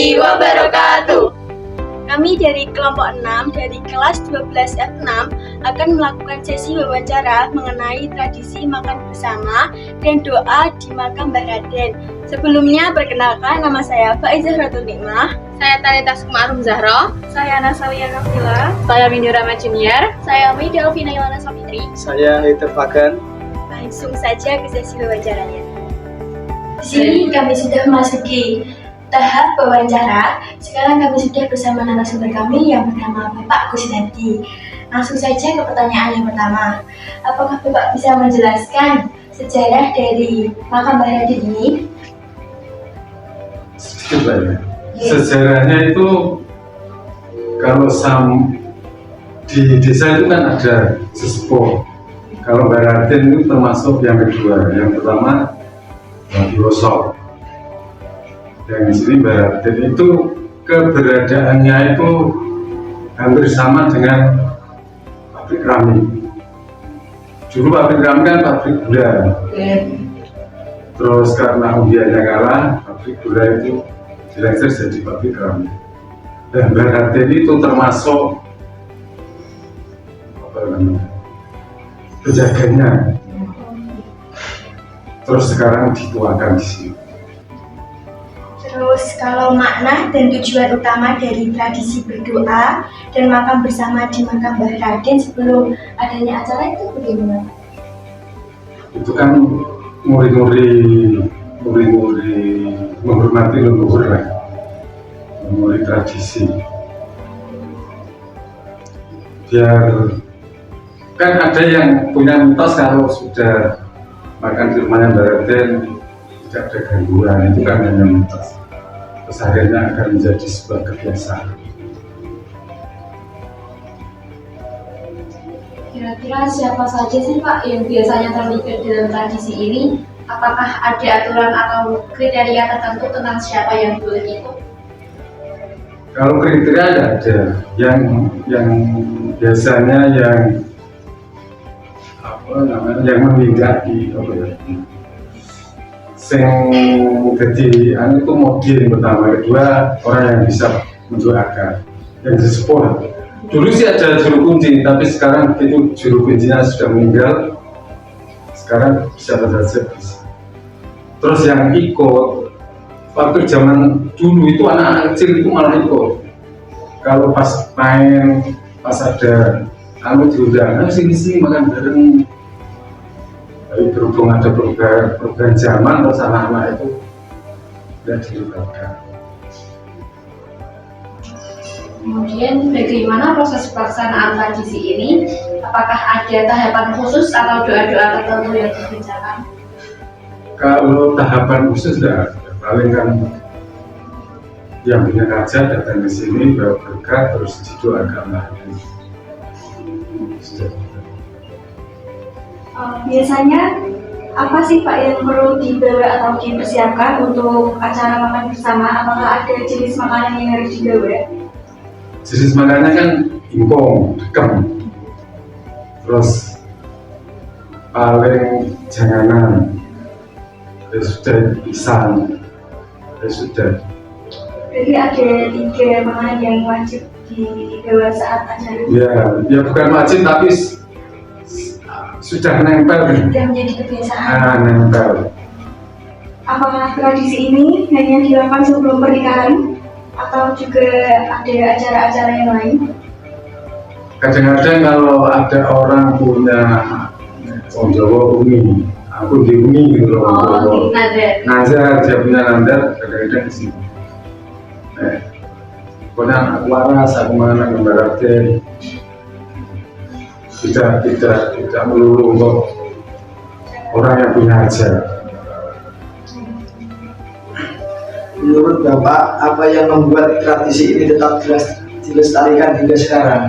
warahmatullahi wabarakatuh. Kami dari kelompok 6 dari kelas 12F6 akan melakukan sesi wawancara mengenai tradisi makan bersama dan doa di makam Mbah Raden. Sebelumnya perkenalkan, nama saya Faizah Ratul Nikmah. Saya Talita Sukmarum Zahra. Saya Nasalia Nafila. Saya Windy Rama Junior. Saya Midi Alvina Ilana Sapitri. Saya Haiter Fagan. Langsung saja ke sesi wawancaranya. Di sini kami sudah memasuki tahap wawancara. Sekarang kami sudah bersama narasumber kami yang bernama Bapak Kusnadi. Langsung saja ke pertanyaan yang pertama. Apakah Bapak bisa menjelaskan sejarah dari makam Mbah Raden ini? Sedikit ya. Sejarahnya itu kalau di desa itu kan ada sesepuh. Kalau Mbah Raden itu termasuk yang kedua. Yang pertama Mbah Biroso. Yang di sini Mbah Raden itu keberadaannya itu hampir sama dengan pabrik keramik. Dulu pabrik keramik kan pabrik gula. Terus karena undiannya kalah, pabrik gula itu dilengser jadi pabrik keramik. Dan Mbah Raden itu termasuk penjaganya. Terus sekarang dituakan di sini. Terus kalau makna dan tujuan utama dari tradisi berdoa dan makan bersama di makam Mbah Raden sebelum adanya acara itu bagaimana? Itu kan muri-muri menghormati leluhur lah, menghormati tradisi. Biar kan ada yang punya mitos kalau sudah makan di rumahnya Mbah Raden tidak ada gangguan, itu kan hanya mitos. Terus akhirnya akan menjadi sebuah kebiasaan. Kira-kira siapa saja sih Pak yang biasanya terlibat dalam tradisi ini? Apakah ada aturan atau kriteria tertentu tentang siapa yang boleh ikut? Kalau kriteria ada, yang biasanya yang menghindari sing jadi itu model yang pertama, kedua orang yang bisa mendoakan, yang disepuh. Dulu sih ada juru kunci, tapi sekarang itu juru kuncinya sudah meninggal. Sekarang bisa saja bisa. Terus yang ikut, waktu zaman dulu itu anak-anak kecil itu malah ikut. Kalau pas main, pas ada diundang, sini makan bareng. Tapi berhubung ada perubahan zaman, terus anak-anak itu tidak dilibatkan. Kemudian bagaimana proses pelaksanaan tradisi ini? Apakah ada tahapan khusus atau doa-doa tertentu yang dikerjakan? Kalau tahapan khusus tidak ada. Paling kan yang punya raja datang ke sini bawa berkat terus didoakan lah. Biasanya apa sih Pak yang perlu dibawa atau dipersiapkan untuk acara makan bersama? Apakah ada jenis makanan yang harus dibawa? Jenis makanannya kan ingkung, dekem, terus paling janganan, ya sudah pisang, ya sudah. Jadi ada 3 makanan yang wajib dibawa saat acara. Ya bukan wajib tapi sudah nempel. Sudah menjadi kebiasaan. Nempel. Apakah tradisi ini hanya dilakukan sebelum pernikahan atau juga ada acara-acara yang lain? Kadang-kadang kalau ada orang punya Jawa umi, aku di umi gitu loh. Nazar, dia punya nazar, kadang-kadang di sini. Pokoknya anak waras, aku mana Mbah Raden. Tidak melulu untuk orang yang punya hajat. Menurut Bapak, apa yang membuat tradisi ini tetap dilestarikan hingga sekarang?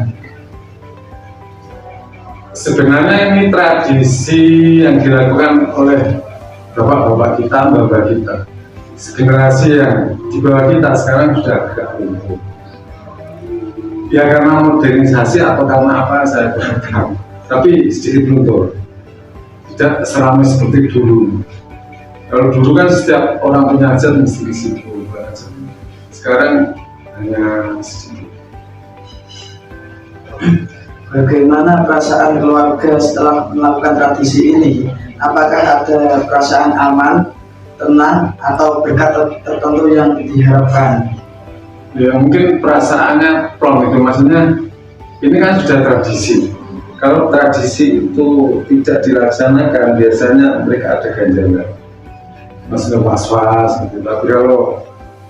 Sebenarnya ini tradisi yang dilakukan oleh bapak-bapak kita, mbak-mbak kita. Generasi yang di bawah kita sekarang sudah agak lumpuh. Ya karena modernisasi atau karena apa saya kurang tahu. Tapi sedikit luntur. Tidak seramai seperti dulu. Kalau dulu kan setiap orang punya hajat mesti ke situ. sekarang hanya sedikit. Bagaimana perasaan keluarga setelah melakukan tradisi ini? Apakah ada perasaan aman, tenang, atau berkat tertentu yang diharapkan? Ya mungkin perasaannya plong itu, maksudnya ini kan sudah tradisi. Kalau tradisi itu tidak dilaksanakan, biasanya mereka ada ganjalan, maksudnya was-was gitu. Tapi kalau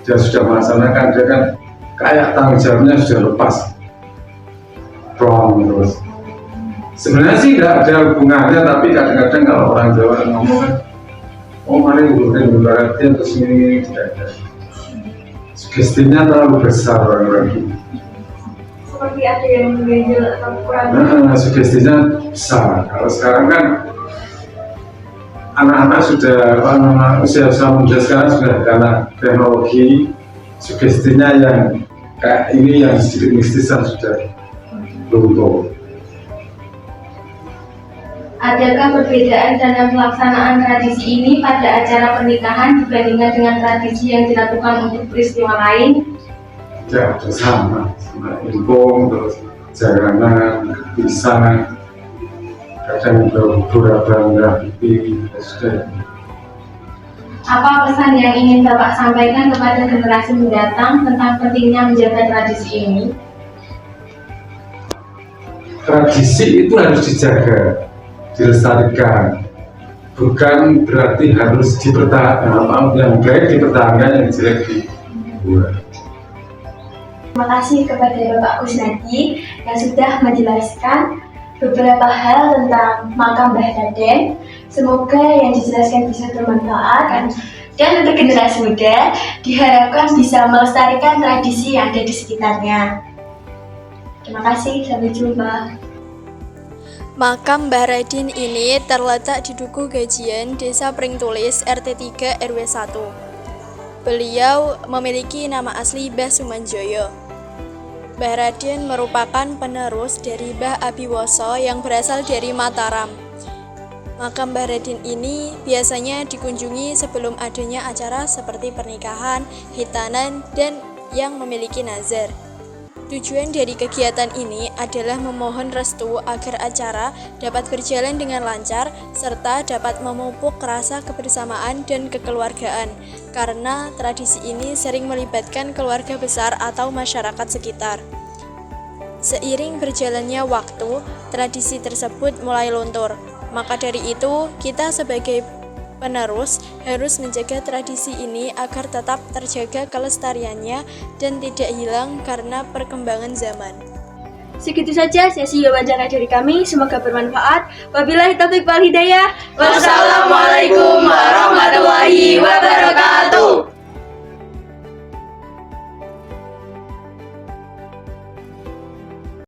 dia sudah melaksanakan, dia kan kayak tanggung jawabnya sudah lepas. Terus sebenarnya sih tidak ada hubungannya, tapi kadang-kadang kalau orang Jawa ngomong kan, oh mari ngurusin ibaratnya terus ini tidak ada. Sugestinya terlalu besar orang-orang ini. Seperti ada yang mengganjal atau kurang. Sugestinya besar. Kalau sekarang kan anak-anak sudah usia muda sekarang sudah karena teknologi, sugestinya yang kayak ini yang sedikit mistisan sudah luntur. Adakah perbedaan dalam pelaksanaan tradisi ini pada acara pernikahan dibandingkan dengan tradisi yang dilakukan untuk peristiwa lain? Ya, sudah sama impung, terus jaranan, pisang, kadang beberapa pipi, sudah. Apa pesan yang ingin Bapak sampaikan kepada generasi mendatang tentang pentingnya menjaga tradisi ini? Tradisi itu harus dijaga, dilestarikan, bukan berarti harus dipertahankan, yang baik dipertahankan, yang jelek dibuat. Terima kasih kepada Bapak Kusnadi yang sudah menjelaskan beberapa hal tentang makam Mbah Raden. Semoga yang dijelaskan bisa bermanfaat dan untuk generasi muda diharapkan bisa melestarikan tradisi yang ada di sekitarnya. Terima kasih, sampai jumpa. Makam Mbah Raden ini terletak di Dukuh Gajian, Desa Pringtulis, RT 3 RW 1. Beliau memiliki nama asli Mbah Sumanjoyo. Mbah Raden merupakan penerus dari Mbah Abiwoso yang berasal dari Mataram. Makam Mbah Raden ini biasanya dikunjungi sebelum adanya acara seperti pernikahan, hitanan, dan yang memiliki nazar. Tujuan dari kegiatan ini adalah memohon restu agar acara dapat berjalan dengan lancar serta dapat memupuk rasa kebersamaan dan kekeluargaan, karena tradisi ini sering melibatkan keluarga besar atau masyarakat sekitar. Seiring berjalannya waktu, tradisi tersebut mulai luntur. Maka dari itu, kita sebagai penerus harus menjaga tradisi ini agar tetap terjaga kelestariannya dan tidak hilang karena perkembangan zaman. Segitu saja sesi wawancara dari kami, semoga bermanfaat. Wabillahi taufiq wal hidayah. Wassalamualaikum warahmatullahi wabarakatuh.